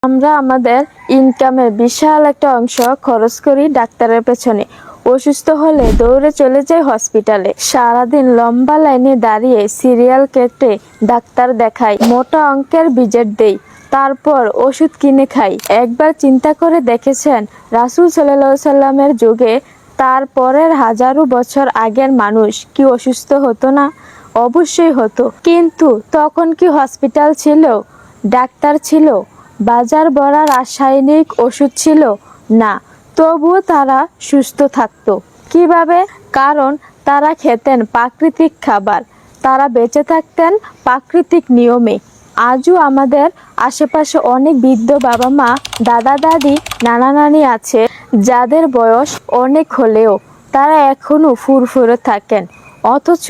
আমরা আমাদের ইনকামের বিশাল একটা অংশ খরচ করি ডাক্তারের পেছনে। অসুস্থ হলে দৌড়ে চলে যাই হসপিটালে। সারাদিন লম্বা লাইনে দাঁড়িয়ে সিরিয়াল কেটে ডাক্তার দেখাই, মোটা অঙ্কের ভিজিট দেই, তারপর ওষুধ কিনে খাই। একবার চিন্তা করে দেখেছেন রাসূল সাল্লাল্লাহু আলাইহি সাল্লামের যুগে তার পরের হাজারো বছর আগের মানুষ কি অসুস্থ হতো না? অবশ্যই হতো। কিন্তু তখন কি হসপিটাল ছিল, ডাক্তার ছিল, বাজার ভরা রাসায়নিক ওষুধ ছিল? না। তবুও তারা সুস্থ থাকতো। কিভাবে? কারণ তারা খেতেন প্রাকৃতিক খাবার, তারা বেঁচে থাকতেন প্রাকৃতিক নিয়মে। আজও আমাদের আশেপাশে অনেক বৃদ্ধ বাবা মা, দাদা দাদি, নানা নানি আছে যাদের বয়স অনেক হলেও তারা এখনো ফুরফুরে থাকেন। অথচ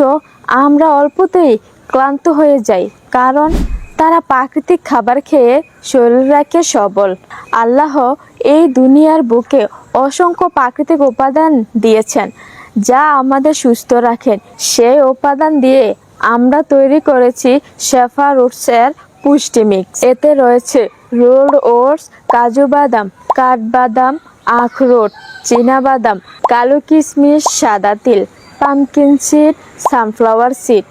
আমরা অল্পতেই ক্লান্ত হয়ে যাই, কারণ তারা প্রাকৃতিক খাবার খেয়ে শরীর রাখে সবল। আল্লাহ এই দুনিয়ার বুকে অসংখ্য প্রাকৃতিক উপাদান দিয়েছেন যা আমাদের সুস্থ রাখেন। সেই উপাদান দিয়ে আমরা তৈরি করেছি শেফা রুটসের পুষ্টি মিক্স। এতে রয়েছে রোল্ড ওটস, কাজু বাদাম, কাঠবাদাম, আখরোট, চীনাবাদাম, কালো কিশমিশ, সাদা তিল, পামকিন সিড, সানফ্লাওয়ার সিড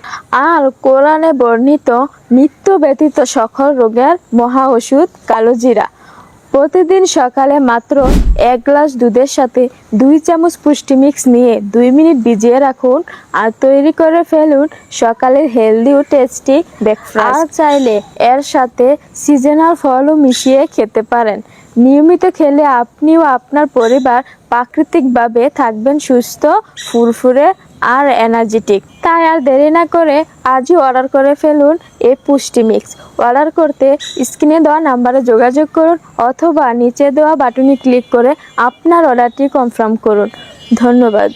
আর কোরআনে বর্ণিত মৃত্যু ব্যতীত সকল রোগের মহা ওষুধ কালো জিরা। প্রতিদিন সকালে মাত্র 1 গ্লাস দুধের সাথে 2 চামচ পুষ্টি মিক্স নিয়ে 2 মিনিট ভিজিয়ে রাখুন আর তৈরি করে ফেলুন সকালের হেলদি ও টেস্টি ব্রেকফাস্ট। আর চাইলে এর সাথে সিজনাল ফলও মিশিয়ে খেতে পারেন। নিয়মিত খেলে আপনিও আপনার পরিবার প্রাকৃতিকভাবে থাকবেন সুস্থ, ফুরফুরে আর এনার্জেটিক। তাই আর দেরি না করে আজই অর্ডার করে ফেলুন এই পুষ্টি মিক্স। অর্ডার করতে স্ক্রিনে দেওয়া নাম্বারে যোগাযোগ করুন অথবা নিচে দেওয়া বাটনে ক্লিক করে আপনার অর্ডারটি কনফার্ম করুন। ধন্যবাদ।